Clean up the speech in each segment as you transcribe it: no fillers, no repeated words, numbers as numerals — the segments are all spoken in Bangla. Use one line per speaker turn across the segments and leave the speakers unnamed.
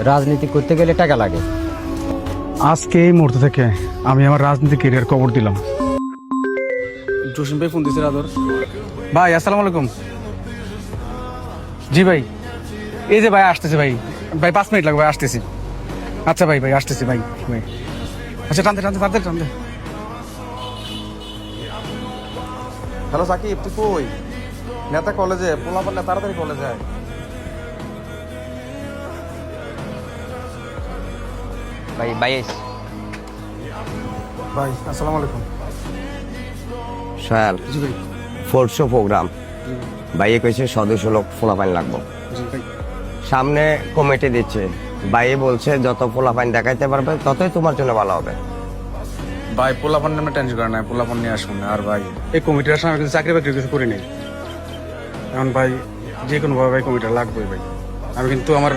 রাজনীতি করতে গেলে টাকা লাগে।
আজকে এই মুহূর্ত থেকে আমি আমার রাজনীতি ক্যারিয়ার কবর দিলাম। জসিম ভাই ফোন দিছে রাদর ভাই। আসসালামু আলাইকুম। জি ভাই, এই যে ভাই আসতেছে ভাই। ভাই 5 মিনিট লাগবে, ভাই আসতেছি। আচ্ছা ভাই, ভাই আসতেছি ভাই। ভাই আচ্ছা, টানতে টানতে টানতে টানতে।
হ্যালো সাকিব, তুই কই? নেতা কলেজে, পোলাপান না, তাড়াতাড়ি কলেজে আয়।
ভাই বাইশ
ভাই আসসালামু আলাইকুম।
সোহেল,
জি ভাই।
ফোর্টশো প্রোগ্রাম বাইয়ে কইছে সদস্য লোক ফোলাপাইন লাগবো।
জি ভাই।
সামনে কমিটি দিচ্ছে, বাইয়ে বলছে যত ফোলাপাইন দেখাইতে পারবে ততই তোমার জন্য ভালো হবে।
ভাই পোলাপান নামে টেনশন করে না, পোলাপান নিয়ে আসুন না। আর ভাই এই কমিটির আসলে আমি কিন্তু চাকরি বাকরি কিছু করি নাই। এখন ভাই যে কোনো ভাবে ভাই কমিটি লাগবে ভাই। আমি কিন্তু আমার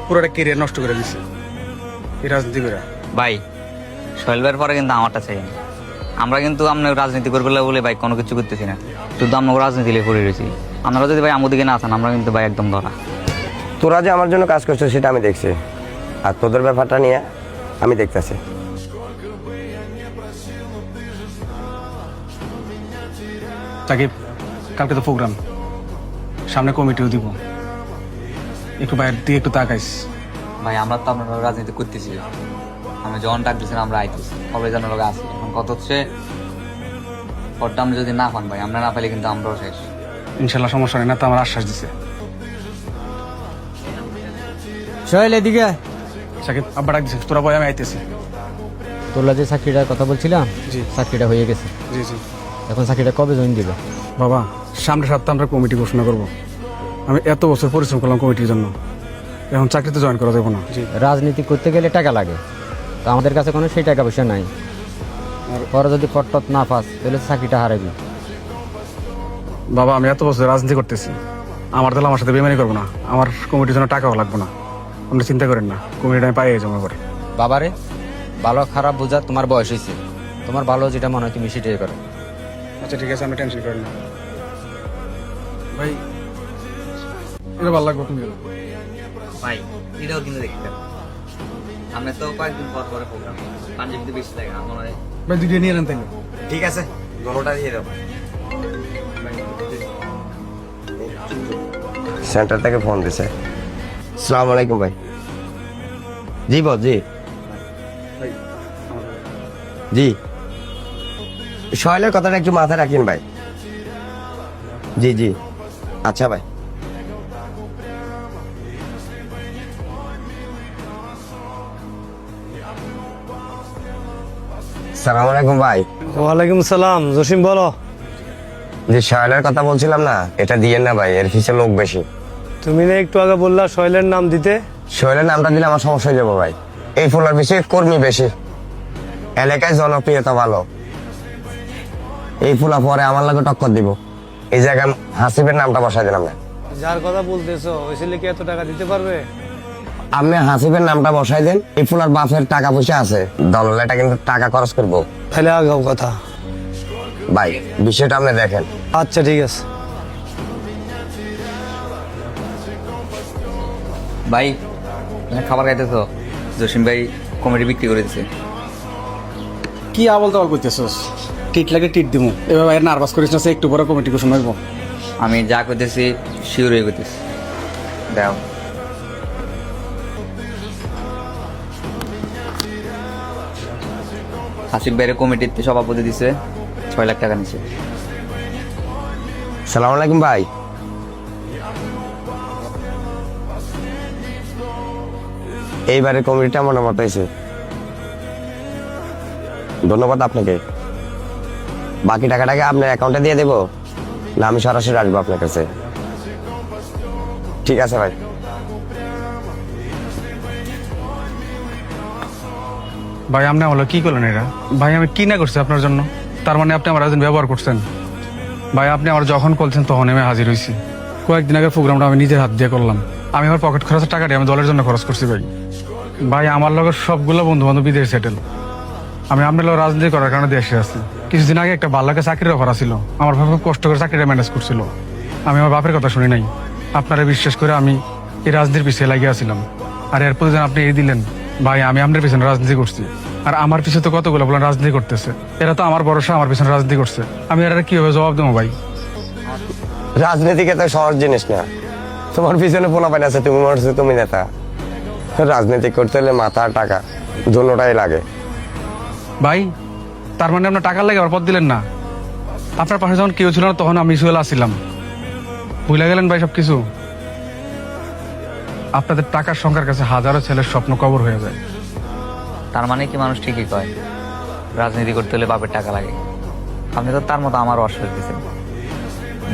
পুরোটা কেরিয়ার নষ্ট করে দিচ্ছি এই রাজনীতি করে।
ভাই শৈলবের পরে কিন্তু আমারটা চাই না। আমরা কিন্তু আপনার রাজনীতি করবে বলে ভাই কোনো কিছু করতেছি না, শুধু আমরা রাজনীতি লিয়ে পড়ে রয়েছি। আপনারা যদি ভাই আমাদের দিকে না আসেন আমরা কিন্তু ভাই একদম ধরা।
তোরা যে আমার জন্য কাজ করছো সেটা আমি দেখছি, আর তোদের ব্যাপারটা নিয়ে আমি দেখতেছি।
সাকিব, কালকে তো প্রোগ্রাম, সামনে কমিটিও দিব, একটু বাইরের দিকে একটু তাকাইস।
ভাই আমরা তো আপনারা রাজনীতি করতেছি, আমি যখন ডাক দিচ্ছেন আমরা আইতেছি, সবাই যেন লোক আসি। এখন কত হচ্ছে পরটা আমরা যদি না পান ভাই, আমরা না পাইলে কিন্তু আমরাও শেষ।
ইনশাল্লাহ সমস্যা নেই, না তো আমার আশ্বাস দিছে।
সোহেল এদিকে।
সাকিব, আব্বা ডাক দিছে, তোরা বয় আমি আইতেছি।
তোলা যে চাকরিটার কথা বলছিলাম,
জি
চাকরিটা হয়ে গেছে।
জি জি।
এখন চাকরিটা কবে জয়েন দিবে?
বাবা, সামনের সপ্তাহে আমরা কমিটি ঘোষণা করবো। আমি এত বছর পরিশ্রম করলাম কমিটির জন্য, এখন চাকরিতে জয়েন করা যাবো না। জি।
রাজনীতি করতে গেলে টাকা লাগে, তো আমাদের কাছে কোনো সেই টাকা পয়সা নাই। পরে যদি পট্টত না পাস তাহলে চাকরিটা হারাবি।
বাবা, আমি এত বছর রাজনীতি করতেছি, আমার দল আমার সাথে বেমানি করবো না। আমার কমিটির জন্য টাকাও লাগবে না, আপনি চিন্তা করেন না। কমিটিটা আমি পাই যাবো এবার।
বাবারে, ভালো খারাপ বোঝা তোমার বয়স হয়েছে, তোমার ভালো যেটা মনে হয় তুমি সেটাই করো।
আচ্ছা ঠিক আছে, আমি টেনশন করেন না ভাই। এটা ভালো লাগবে তুমি।
ভাই এটাও কিন্তু দেখতে আমরা তো কয়েকদিন পর পরে প্রোগ্রাম পাঞ্জাবিতে বেশি থাকে আমার মনে হয়।
ভাই দুইটা নিয়ে নেন তাইলে।
ঠিক আছে, দোনোটা দিয়ে দেবো। সেন্টার থেকে ফোন দিছে। আসসালামু আলাইকুম ভাই। জি বস। জি জি, সোহেলের কথাটা একটু মাথায় রাখেন ভাই। জি জি, আচ্ছা ভাই। সালাম আলাইকুম ভাই।
ওয়ালাইকুম সালাম। জসিম বলো।
যে সোহেলের কথা বলছিলাম না, এটা দিয়েন না ভাই, এর পিছে লোক বেশি।
তুমি না একটু আগে বললা সোহেলের নাম দিতে?
সোহেলের নামটা দিলে আমার সমস্যা হয়ে যাবো ভাই। এই ফুলার পিছিয়ে কর্মী বেশি, এলাকায় জনপ্রিয়তা ভালো। এই ফুলা পরে আমার লাগে টক্কর দিব। এই জায়গায় হাসিবের নামটা বসাই দিলাম না।
যার কথা বলতেছো ওই ছেলে কি এত টাকা দিতে পারবে?
আপনি হাসিবের নামটা বসাই দেন। এই ফুলার বাপের টাকা পয়সা আছে, দলটা কিন্তু টাকা খরচ করবো
তাহলে আগাও কথা।
ভাই, বিষয়টা আপনি দেখেন।
আচ্ছা ঠিক আছে।
ভাই খাবার খাইতেছো? জসিম ভাই কমিটি বিক্রি করে দিচ্ছে।
কি আবল তাবল করতেছস? টিট লাগে টিট দিমু। এবার ভাই নার্ভাস করিস না, সে একটু পরে কমিটি ঘোষণা করবো।
আমি যা করতেছি শিওর হয়ে করতেছি। দাও। হাসিব ভাইয়ের কমিটিতে সভাপতি দিছে, 6 লাখ টাকা নিছে।
সালাম আলাইকুম ভাই। এইবারে কমিটিটা মনে মতো হয়েছে, ধন্যবাদ আপনাকে। বাকি টাকাটাকে আপনার অ্যাকাউন্টে দিয়ে দেবো না আমি সরাসরি আসবো আপনার কাছে? ঠিক আছে ভাই।
ভাই আপনি আমার কি করলেন এটা? ভাই আমি কি না করছি আপনার জন্য? তার মানে আপনি আমার একজন ব্যবহার করছেন? ভাই আপনি আমার যখন বলছেন তখন আমি হাজির হয়েছি। কয়েকদিন আগে প্রোগ্রামটা আমি নিজের হাত দিয়ে করলাম। আমি আমার পকেট খরচের টাকাটি আমি দলের জন্য খরচ করছি ভাই। ভাই আমার লগের সবগুলো বন্ধু বান্ধব বিদেশে সেটেল। আমি আপনার লোক রাজনীতি করার কারণে দেশে আছি। কিছুদিন আগে একটা ভালো লাগে চাকরির অফার ছিল, আমার ভাবে খুব কষ্ট করে চাকরিটা ম্যানেজ করছিল। আমি আমার বাপের কথা শুনি নাই, আপনারা বিশ্বাস করে আমি এই রাজনীতির পিছিয়ে লাগিয়েছিলাম। আর এরপর যেন আপনি এই দিলেন, ভাই আমি আপনার পিছনে রাজনীতি করছি, আর আমার পিছনে তো কতগুলো বলেন রাজনীতি করতেছে, এরা তো আমার ভরসা আমার পিছনে রাজনীতি করছে, আমি এরা কিভাবে জবাব দেবো ভাই?
রাজনীতি তো সহজ জিনিস না। তোমার পিছনে পোলাপান আছে, তুমি মনে হচ্ছে তুমি নেতা। রাজনীতি করতে হলে মাথা আর টাকা দুটোটাই লাগে।
ভাই তার মানে আপনার টাকার লাগে আবার পদ দিলেন না? আপনার পাশে যখন কেউ ছিল না তখন আমি সুয়েল আসছিলাম, ভুলে গেলেন ভাই সবকিছু? আপনাদের টাকার সংখ্যার কাছে হাজারো ছেলের স্বপ্ন কবর হয়ে যায়।
তার মানে কি মানুষ ঠিকই কয় রাজনীতি করতে হলে বাপের টাকা লাগে? আপনি তো তার মতো আমারও আশ্বাস দিচ্ছেন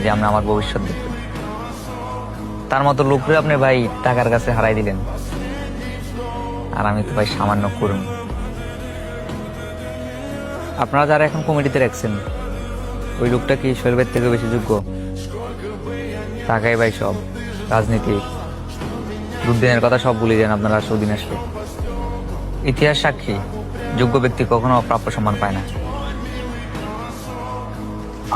যে আপনি আমার ভবিষ্যৎ দেখবেন। তার মতো লোকরে আপনি ভাই টাকার কাছে হারাই দিলেন, আর আমি তো ভাই সামান্য করুন। আপনারা যারা এখন কমিটিতে রাখছেন, ওই লোকটা কি শৈলবের থেকে বেশি যোগ্য? টাকাই ভাই সব, রাজনীতি দুর্দিনের কথা সব ভুলে যান আপনারা সুদিন আসলে। ইতিহাস সাক্ষী, যোগ্য ব্যক্তি কখনো প্রাপ্য সম্মান পায় না।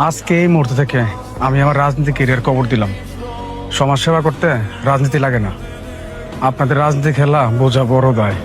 আজকে এই মুহূর্ত থেকে আমি আমার রাজনীতি কেরিয়ার কবর দিলাম। সমাজ সেবা করতে রাজনীতি লাগে না, আপনাদের রাজনীতি খেলা বোঝা বড় দায়।